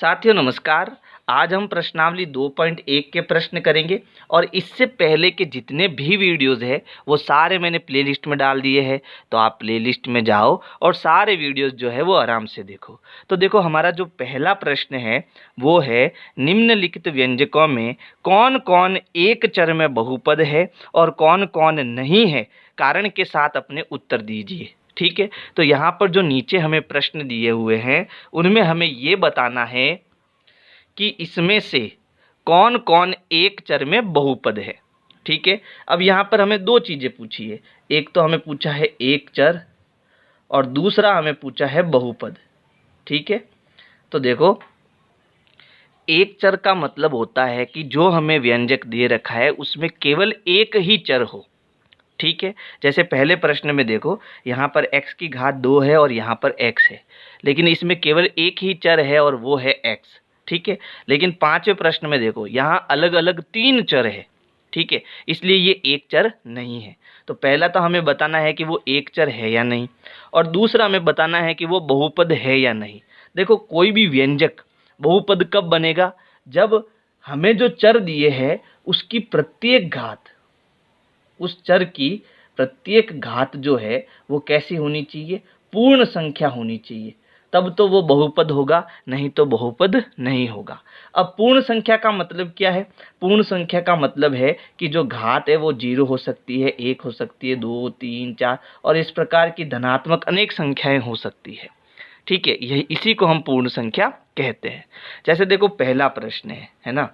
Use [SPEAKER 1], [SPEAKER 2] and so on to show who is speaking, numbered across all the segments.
[SPEAKER 1] साथियों नमस्कार। आज हम प्रश्नावली 2.1 के प्रश्न करेंगे और इससे पहले के जितने भी वीडियोज़ है वो सारे मैंने प्लेलिस्ट में डाल दिए हैं। तो आप प्लेलिस्ट में जाओ और सारे वीडियोज़ जो है वो आराम से देखो। तो देखो हमारा जो पहला प्रश्न है वो है निम्नलिखित व्यंजकों में कौन कौन एक चर में बहुपद है और कौन कौन नहीं है, कारण के साथ अपने उत्तर दीजिए। ठीक है, तो यहाँ पर जो नीचे हमें प्रश्न दिए हुए हैं उनमें हमें ये बताना है कि इसमें से कौन कौन एक चर में बहुपद है। ठीक है, अब यहाँ पर हमें दो चीज़ें पूछी है, एक तो हमें पूछा है एक चर और दूसरा हमें पूछा है बहुपद। ठीक है, तो देखो एक चर का मतलब होता है कि जो हमें व्यंजक दे रखा है उसमें केवल एक ही चर हो। ठीक है, जैसे पहले प्रश्न में देखो यहाँ पर x की घात 2 है और यहाँ पर x है, लेकिन इसमें केवल एक ही चर है और वो है x। ठीक है, लेकिन पांचवें प्रश्न में देखो यहाँ अलग अलग तीन चर है। ठीक है, इसलिए ये एक चर नहीं है। तो पहला तो हमें बताना है कि वो एक चर है या नहीं, और दूसरा हमें बताना है कि वो बहुपद है या नहीं। देखो कोई भी व्यंजक बहुपद कब बनेगा, जब हमें जो चर दिए हैं उसकी प्रत्येक घात, उस चर की प्रत्येक घात जो है वो कैसी होनी चाहिए, पूर्ण संख्या होनी चाहिए, तब तो वो बहुपद होगा, नहीं तो बहुपद नहीं होगा। अब पूर्ण संख्या का मतलब क्या है? पूर्ण संख्या का मतलब है कि जो घात है वो 0 हो सकती है, 1 हो सकती है, 2, 3, 4 और इस प्रकार की धनात्मक अनेक संख्याएं हो सकती है। ठीक है, यही इसी को हम पूर्ण संख्या कहते हैं। जैसे देखो पहला प्रश्न है ना,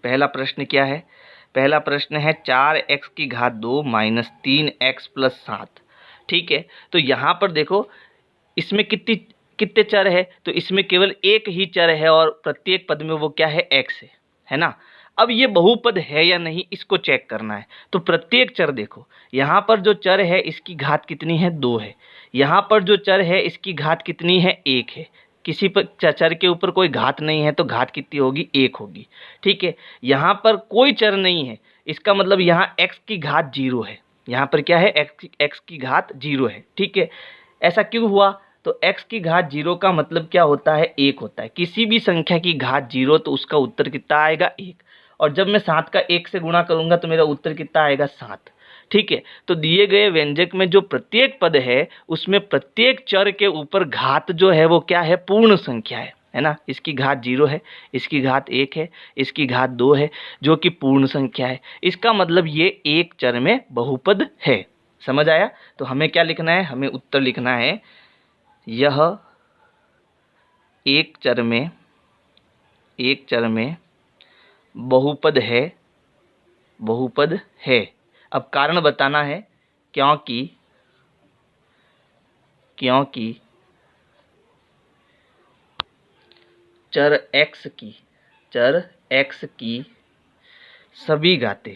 [SPEAKER 1] पहला प्रश्न क्या है? पहला प्रश्न है 4x की घात 2 माइनस 3x प्लस 7। ठीक है, तो यहाँ पर देखो इसमें कितने चर है, तो इसमें केवल एक ही चर है और प्रत्येक पद में वो क्या है, x है ना। अब ये बहुपद है या नहीं इसको चेक करना है। तो प्रत्येक चर देखो, यहाँ पर जो चर है इसकी घात कितनी है, 2 है। यहाँ पर जो चर है इसकी घात कितनी है, 1 है। किसी पर चर के ऊपर कोई घात नहीं है तो घात कितनी होगी, 1 होगी। ठीक है, यहाँ पर कोई चर नहीं है, इसका मतलब यहाँ x की घात 0 है। यहाँ पर क्या है, x की घात 0 है। ठीक है, ऐसा क्यों हुआ? तो x की घात 0 का मतलब क्या होता है, 1 होता है। किसी भी संख्या की घात 0 तो उसका उत्तर कितना आएगा, 1। और जब मैं 7 का 1 से गुणा करूंगा तो मेरा उत्तर कितना आएगा, 7। ठीक है, तो दिए गए व्यंजक में जो प्रत्येक पद है उसमें प्रत्येक चर के ऊपर घात जो है वो क्या है, पूर्ण संख्या है ना। इसकी घात 0 है, इसकी घात 1 है, इसकी घात 2 है, जो कि पूर्ण संख्या है। इसका मतलब ये एक चर में बहुपद है। समझ आया? तो हमें क्या लिखना है, हमें उत्तर लिखना है यह एक चर में बहुपद है, बहुपद है। अब कारण बताना है, क्योंकि चर x की सभी घातें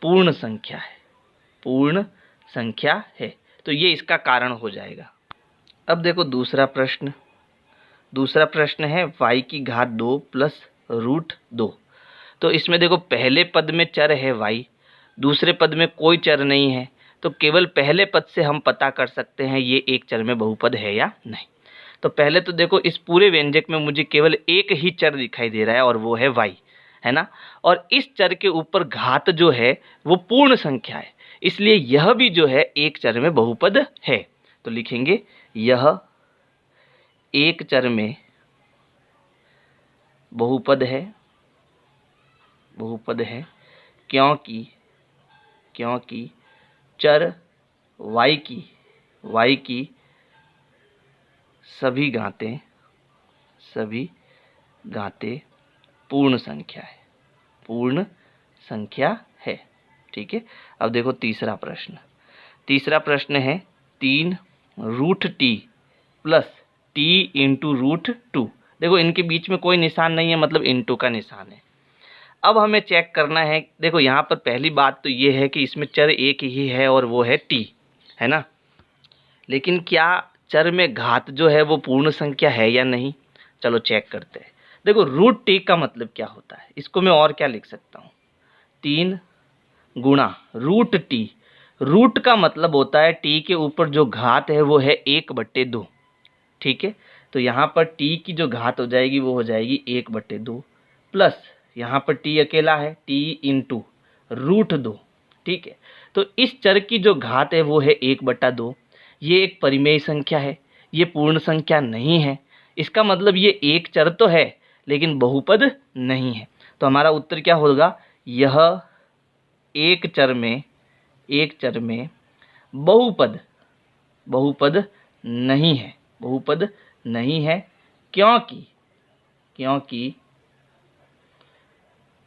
[SPEAKER 1] पूर्ण संख्या है, तो ये इसका कारण हो जाएगा। अब देखो दूसरा प्रश्न है y की घात 2 प्लस रूट 2। तो इसमें देखो पहले पद में चर है y, दूसरे पद में कोई चर नहीं है, तो केवल पहले पद से हम पता कर सकते हैं ये एक चर में बहुपद है या नहीं। तो पहले तो देखो इस पूरे व्यंजक में मुझे केवल एक ही चर दिखाई दे रहा है और वो है y, है ना। और इस चर के ऊपर घात जो है वो पूर्ण संख्या है, इसलिए यह भी जो है एक चर में बहुपद है। तो लिखेंगे यह एक चर में बहुपद है, क्योंकि चर y की सभी घातें पूर्ण संख्या है। ठीक है, अब देखो तीसरा प्रश्न है 3 root T plus T into root 2। देखो इनके बीच में कोई निशान नहीं है, मतलब इंटू का निशान है। अब हमें चेक करना है, देखो यहाँ पर पहली बात तो ये है कि इसमें चर एक ही है और वो है टी, है ना। लेकिन क्या चर में घात जो है वो पूर्ण संख्या है या नहीं, चलो चेक करते हैं। देखो रूट टी का मतलब क्या होता है, इसको मैं और क्या लिख सकता हूँ, 3 गुणा रूट टी। रूट का मतलब होता है टी के ऊपर जो घात है वो है 1/2, ठीक है। तो यहाँ पर टी की जो घात हो जाएगी वो हो जाएगी 1/2 प्लस यहाँ पर टी अकेला है, टी इंटू √2, ठीक है। तो इस चर की जो घात है वो है 1/2। ये एक परिमेय संख्या है, ये पूर्ण संख्या नहीं है। इसका मतलब ये एक चर तो है लेकिन बहुपद नहीं है। तो हमारा उत्तर क्या होगा, यह एक चर में बहुपद नहीं है, बहुपद नहीं है। क्योंकि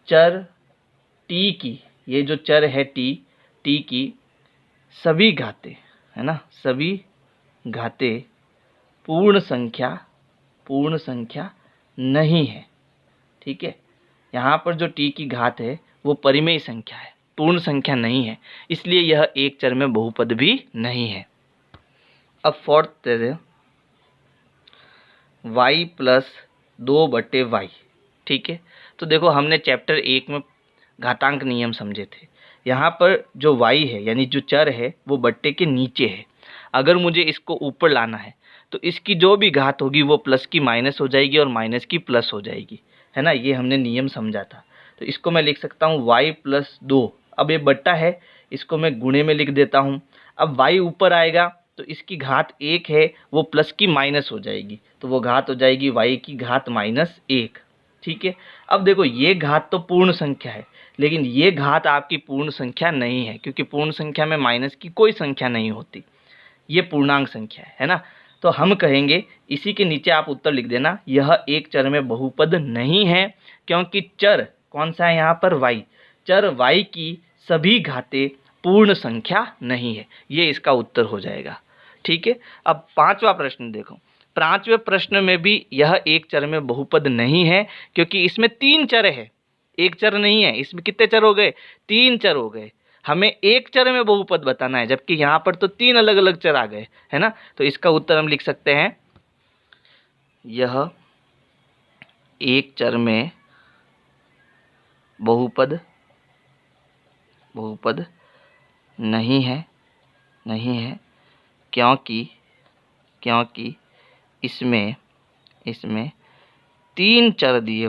[SPEAKER 1] चर टी की, ये जो चर है टी की सभी घातें, है ना, सभी घातें पूर्ण संख्या नहीं है, ठीक है। यहाँ पर जो टी की घात है वो परिमेय संख्या है, पूर्ण संख्या नहीं है, इसलिए यह एक चर में बहुपद भी नहीं है। अब फोर्थ दे दे, y + 2/y, ठीक है। तो देखो हमने चैप्टर 1 में घातांक नियम समझे थे। यहाँ पर जो y है यानी जो चर है वो बट्टे के नीचे है। अगर मुझे इसको ऊपर लाना है तो इसकी जो भी घात होगी वो प्लस की माइनस हो जाएगी और माइनस की प्लस हो जाएगी, है ना। ये हमने नियम समझा था। तो इसको मैं लिख सकता हूँ y + 2। अब ये बट्टा है, इसको मैं गुणे में लिख देता हूँ। अब y ऊपर आएगा तो इसकी घात 1 है, वो प्लस की माइनस हो जाएगी, तो वो घात हो जाएगी y की घात -1, ठीक है। अब देखो ये घात तो पूर्ण संख्या है, लेकिन ये घात आपकी पूर्ण संख्या नहीं है, क्योंकि पूर्ण संख्या में माइनस की कोई संख्या नहीं होती, ये पूर्णांक संख्या है ना। तो हम कहेंगे, इसी के नीचे आप उत्तर लिख देना, यह एक चर में बहुपद नहीं है, क्योंकि चर कौन सा है यहाँ पर, y। चर y की सभी घातें पूर्ण संख्या नहीं है, ये इसका उत्तर हो जाएगा, ठीक है। अब पांचवा प्रश्न देखो। पांचवें प्रश्न में भी यह एक चर में बहुपद नहीं है, क्योंकि इसमें 3 चर है, एक चर नहीं है। इसमें कितने चर हो गए, 3 चर हो गए। हमें एक चर में बहुपद बताना है, जबकि यहाँ पर तो 3 अलग अलग चर आ गए, है ना। तो इसका उत्तर हम लिख सकते हैं, यह एक चर में बहुपद नहीं है क्योंकि इसमें 3 चर दिए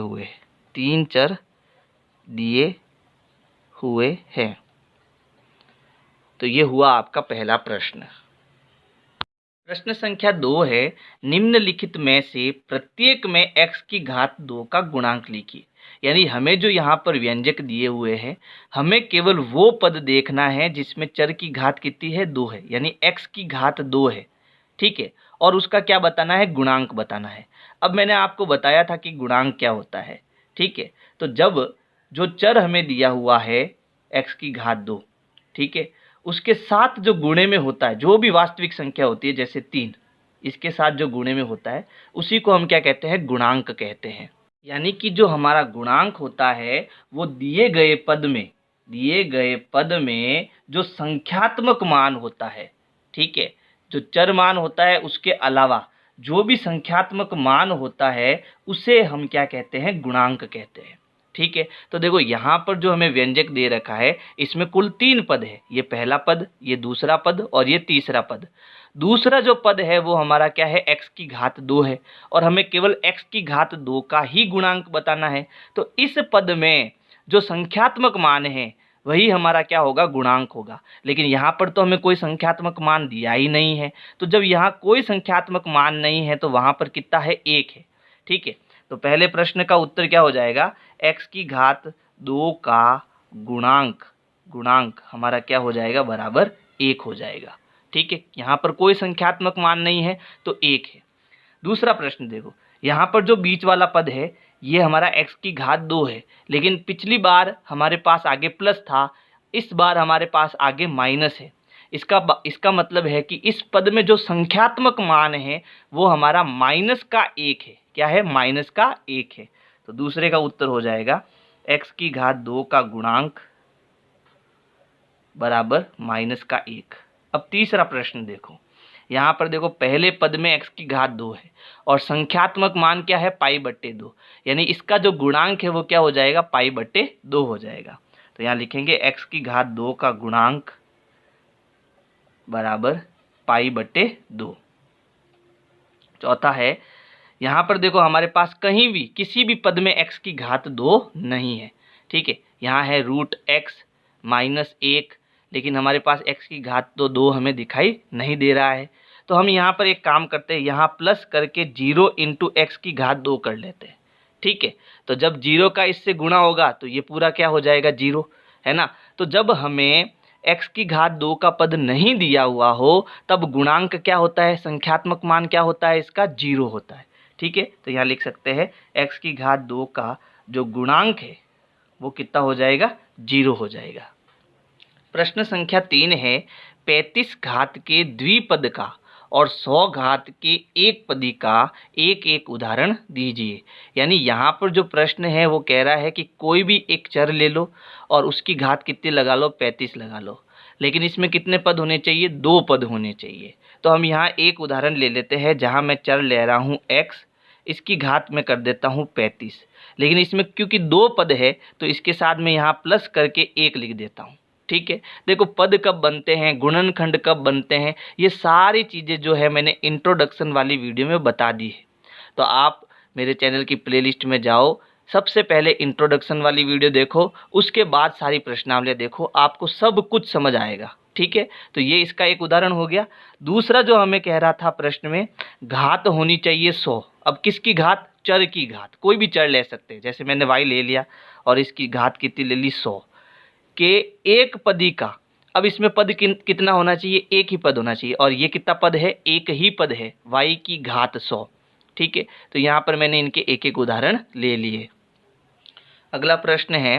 [SPEAKER 1] हुए हैं। तो ये हुआ आपका पहला प्रश्न। प्रश्न संख्या 2 है, निम्नलिखित में से प्रत्येक में x की घात 2 का गुणांक लिखिए। यानी हमें जो यहाँ पर व्यंजक दिए हुए हैं, हमें केवल वो पद देखना है जिसमें चर की घात कितनी है, 2 है, यानी x की घात 2 है, ठीक है। और उसका क्या बताना है, गुणांक बताना है। अब मैंने आपको बताया था कि गुणांक क्या होता है, ठीक है। तो जब जो चर हमें दिया हुआ है x की घात 2, ठीक है, उसके साथ जो गुणे में होता है, जो भी वास्तविक संख्या होती है, जैसे 3, इसके साथ जो गुणे में होता है उसी को हम क्या कहते हैं, गुणांक कहते हैं। यानी कि जो हमारा गुणांक होता है वो दिए गए पद में जो संख्यात्मक मान होता है, ठीक है, जो चर मान होता है उसके अलावा जो भी संख्यात्मक मान होता है उसे हम क्या कहते हैं, गुणांक कहते हैं, ठीक है। तो देखो यहाँ पर जो हमें व्यंजक दे रखा है इसमें कुल 3 पद है, ये पहला पद, ये दूसरा पद और ये तीसरा पद। दूसरा जो पद है वो हमारा क्या है, x की घात 2 है, और हमें केवल x की घात 2 का ही गुणांक बताना है। तो इस पद में जो संख्यात्मक मान है वही हमारा क्या होगा, गुणांक होगा। लेकिन यहाँ पर तो हमें कोई संख्यात्मक मान दिया ही नहीं है, तो जब यहाँ कोई संख्यात्मक मान नहीं है तो वहाँ पर कितना है, 1 है, ठीक है। तो पहले प्रश्न का उत्तर क्या हो जाएगा, x की घात 2 का गुणांक हमारा क्या हो जाएगा, बराबर 1 हो जाएगा, ठीक है। यहाँ पर कोई संख्यात्मक मान नहीं है तो 1 है। दूसरा प्रश्न देखो, यहाँ पर जो बीच वाला पद है ये हमारा x की घात 2 है, लेकिन पिछली बार हमारे पास आगे प्लस था, इस बार हमारे पास आगे माइनस है। इसका मतलब है कि इस पद में जो संख्यात्मक मान है वो हमारा -1 है। क्या है, -1 है। तो दूसरे का उत्तर हो जाएगा x की घात 2 का गुणांक बराबर -1। अब तीसरा प्रश्न देखो, यहाँ पर देखो पहले पद में x की घात 2 है और संख्यात्मक मान क्या है, π/2, यानी इसका जो गुणांक है वो क्या हो जाएगा, π/2 हो जाएगा। तो यहाँ लिखेंगे x की घात 2 का गुणांक बराबर π/2। चौथा है, यहाँ पर देखो हमारे पास कहीं भी किसी भी पद में x की घात 2 नहीं है, ठीक है। यहाँ है √x -1, लेकिन हमारे पास x की घात तो 2 हमें दिखाई नहीं दे रहा है। तो हम यहाँ पर एक काम करते हैं, यहाँ प्लस करके 0 × x की घात 2 कर लेते हैं, ठीक है। तो जब 0 का इससे गुणा होगा तो ये पूरा क्या हो जाएगा, 0, है ना। तो जब हमें x की घात 2 का पद नहीं दिया हुआ हो तब गुणांक क्या होता है, संख्यात्मक मान क्या होता है इसका, 0 होता है, ठीक है। तो यहाँ लिख सकते हैं x की घात 2 का जो गुणांक है वो कितना हो जाएगा, 0 हो जाएगा। प्रश्न संख्या 3 है, 35 घात के द्विपद का और 100 घात के एक पदी का एक एक उदाहरण दीजिए। यानी यहाँ पर जो प्रश्न है वो कह रहा है कि कोई भी एक चर ले लो और उसकी घात कितनी लगा लो, 35 लगा लो, लेकिन इसमें कितने पद होने चाहिए, 2 पद होने चाहिए। तो हम यहाँ एक उदाहरण ले लेते हैं जहाँ मैं चर ले रहा हूँ x, इसकी घात में कर देता हूँ 35, लेकिन इसमें क्योंकि 2 पद है तो इसके साथ में यहाँ प्लस करके 1 लिख देता हूँ, ठीक है। देखो पद कब बनते हैं, गुणनखंड कब बनते हैं, ये सारी चीज़ें जो है मैंने इंट्रोडक्शन वाली वीडियो में बता दी है। तो आप मेरे चैनल की प्लेलिस्ट में जाओ, सबसे पहले इंट्रोडक्शन वाली वीडियो देखो, उसके बाद सारी प्रश्नावलियाँ देखो, आपको सब कुछ समझ आएगा, ठीक है। तो ये इसका एक उदाहरण हो गया। दूसरा जो हमें कह रहा था प्रश्न में, घात होनी चाहिए 100। अब किसकी घात, चर की घात, कोई भी चर ले सकते हैं, जैसे मैंने y ले लिया और इसकी घात कितनी ले ली, 100 के एक पदी का। अब इसमें पद कितना होना चाहिए, एक ही पद होना चाहिए, और ये कितना पद है, एक ही पद है, y की घात 100, ठीक है। तो यहाँ पर मैंने इनके एक एक उदाहरण ले लिए। अगला प्रश्न है,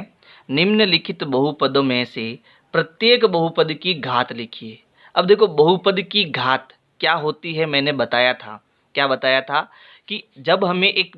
[SPEAKER 1] निम्नलिखित बहुपदों में से प्रत्येक बहुपद की घात लिखिए। अब देखो बहुपद की घात क्या होती है, मैंने बताया था, क्या बताया था कि जब हमें एक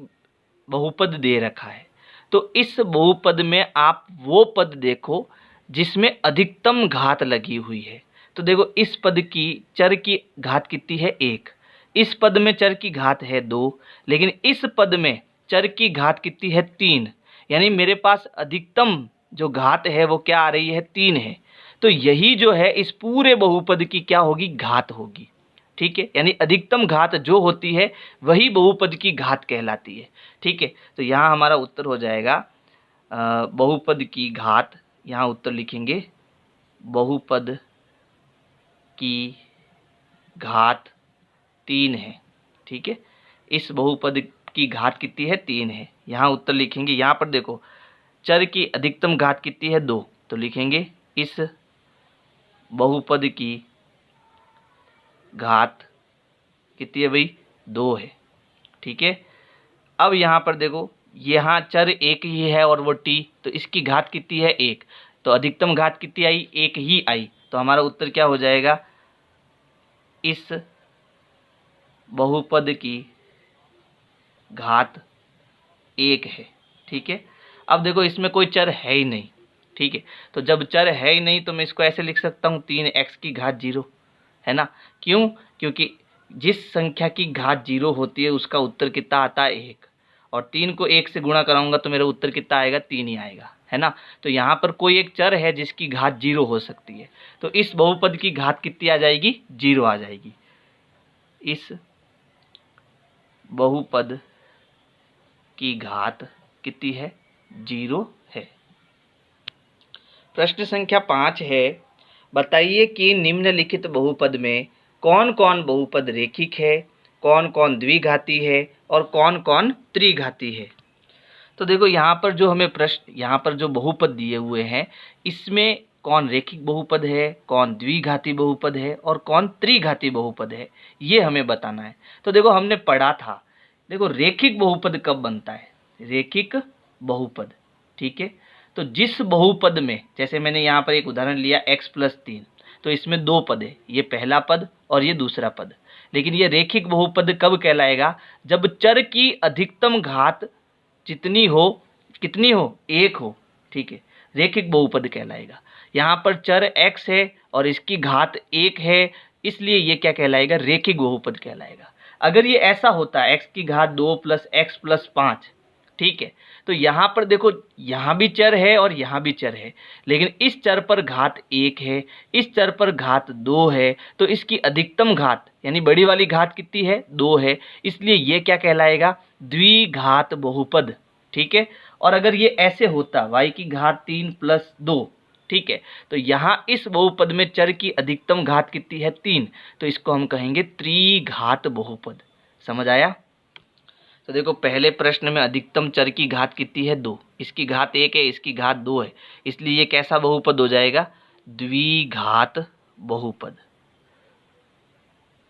[SPEAKER 1] बहुपद दे रखा है तो इस बहुपद में आप वो पद देखो जिसमें अधिकतम घात लगी हुई है। तो देखो इस पद की चर की घात कितनी है, 1, इस पद में चर की घात है 2, लेकिन इस पद में चर की घात कितनी है, 3, यानी मेरे पास अधिकतम जो घात है वो क्या आ रही है, 3 है। तो यही जो है इस पूरे बहुपद की क्या होगी, घात होगी, ठीक है। यानी अधिकतम घात जो होती है वही बहुपद की घात कहलाती है, ठीक है। तो यहाँ हमारा उत्तर हो जाएगा बहुपद की घात, यहाँ उत्तर लिखेंगे बहुपद की घात 3 है, ठीक है। इस बहुपद की घात कितनी है, 3 है, यहाँ उत्तर लिखेंगे। यहाँ पर देखो चर की अधिकतम घात कितनी है, 2, तो लिखेंगे इस बहुपद की घात कितनी है भाई, 2 है, ठीक है। अब यहाँ पर देखो यहाँ चर एक ही है और वो t, तो इसकी घात कितनी है, 1, तो अधिकतम घात कितनी आई, 1 ही आई। तो हमारा उत्तर क्या हो जाएगा, इस बहुपद की घात 1 है, ठीक है। अब देखो इसमें कोई चर है ही नहीं, ठीक है। तो जब चर है ही नहीं तो मैं इसको ऐसे लिख सकता हूँ 3x की घात 0, है ना। क्यों, क्योंकि जिस संख्या की घात 0 होती है उसका उत्तर कितना आता है, 1, और 3 को 1 से गुणा कराऊंगा तो मेरा उत्तर कितना आएगा, 3 ही आएगा, है ना। तो यहाँ पर कोई एक चर है जिसकी घात 0 हो सकती है, तो इस बहुपद की घात कितनी आ जाएगी, 0 आ जाएगी। इस बहुपद की घात कितनी है, 0 है। प्रश्न संख्या 5 है, बताइए कि निम्नलिखित बहुपद में कौन कौन बहुपद रेखिक है, कौन कौन द्विघाती है और कौन कौन त्रिघाती है। तो देखो यहाँ पर जो हमें प्रश्न, यहाँ पर जो बहुपद दिए हुए हैं इसमें कौन रेखिक बहुपद है, कौन द्विघाती बहुपद है और कौन त्रिघाती बहुपद है, ये हमें बताना है। तो देखो हमने पढ़ा था, देखो रेखिक बहुपद कब बनता है, रेखिक बहुपद, ठीक है। तो जिस बहुपद में, जैसे मैंने यहाँ पर एक उदाहरण लिया x + 3, तो इसमें 2 पद है, ये पहला पद और ये दूसरा पद, लेकिन ये रेखिक बहुपद कब कहलाएगा, जब चर की अधिकतम घात जितनी हो, कितनी हो, 1 हो, ठीक है, रेखिक बहुपद कहलाएगा। यहाँ पर चर x है और इसकी घात 1 है, इसलिए ये क्या कहलाएगा, रेखिक बहुपद कहलाएगा। अगर ये ऐसा होता x की घात 2 + x + 5, ठीक है। तो यहाँ पर देखो, यहाँ भी चर है और यहाँ भी चर है, लेकिन इस चर पर घात 1 है, इस चर पर घात 2 है, तो इसकी अधिकतम घात यानी बड़ी वाली घात कितनी है, 2 है, इसलिए ये क्या कहलाएगा, द्विघात बहुपद। ठीक है। और अगर ये ऐसे होता y की घात 3 + 2, ठीक है, तो यहाँ इस बहुपद में चर की अधिकतम घात कितनी है, 3, तो इसको हम कहेंगे त्रिघात बहुपद। समझ आया। तो देखो पहले प्रश्न में अधिकतम चर की घात कितनी है, 2, इसकी घात 1 है, इसकी घात 2 है, इसलिए ये कैसा बहुपद हो जाएगा, द्विघात बहुपद।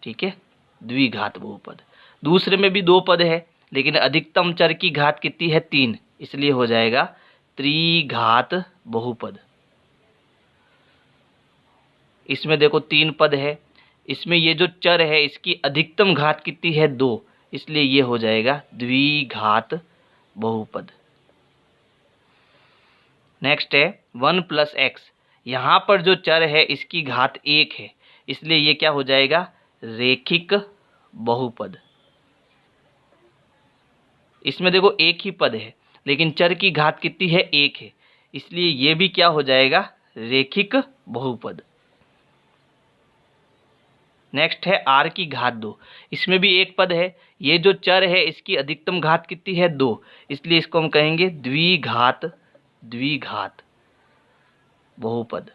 [SPEAKER 1] ठीक है, द्विघात बहुपद। दूसरे में भी 2 पद है, लेकिन अधिकतम चर की घात कितनी है, 3, इसलिए हो जाएगा त्रिघात बहुपद। इसमें देखो 3 पद है, इसमें ये जो चर है इसकी अधिकतम घात कितनी है, 2, इसलिए ये हो जाएगा द्विघात बहुपद। नेक्स्ट है 1 + x, यहाँ पर जो चर है इसकी घात 1 है, इसलिए ये क्या हो जाएगा, रेखिक बहुपद। इसमें देखो एक ही पद है, लेकिन चर की घात कितनी है, 1 है, इसलिए ये भी क्या हो जाएगा, रेखिक बहुपद। नेक्स्ट है r की घात 2, इसमें भी एक पद है, ये जो चर है इसकी अधिकतम घात कितनी है, 2, इसलिए इसको हम कहेंगे द्विघात बहुपद।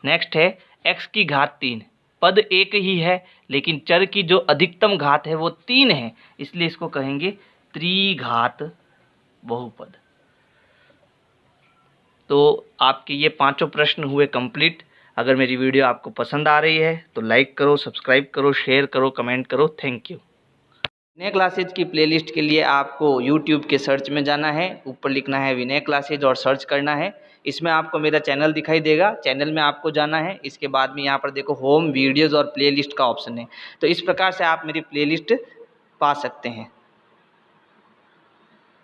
[SPEAKER 1] नेक्स्ट है x की घात 3, पद एक ही है, लेकिन चर की जो अधिकतम घात है वो 3 है, इसलिए इसको कहेंगे त्रिघात बहुपद। तो आपके ये 5 प्रश्न हुए कंप्लीट। अगर मेरी वीडियो आपको पसंद आ रही है तो लाइक करो, सब्सक्राइब करो, शेयर करो, कमेंट करो। Thank you. विनय क्लासेज की प्लेलिस्ट के लिए आपको यूट्यूब के सर्च में जाना है, ऊपर लिखना है विनय क्लासेज और सर्च करना है। इसमें आपको मेरा चैनल दिखाई देगा, चैनल में आपको जाना है। इसके बाद में यहाँ पर देखो होम, वीडियोज़ और प्लेलिस्ट का ऑप्शन है, तो इस प्रकार से आप मेरी प्लेलिस्ट पा सकते हैं।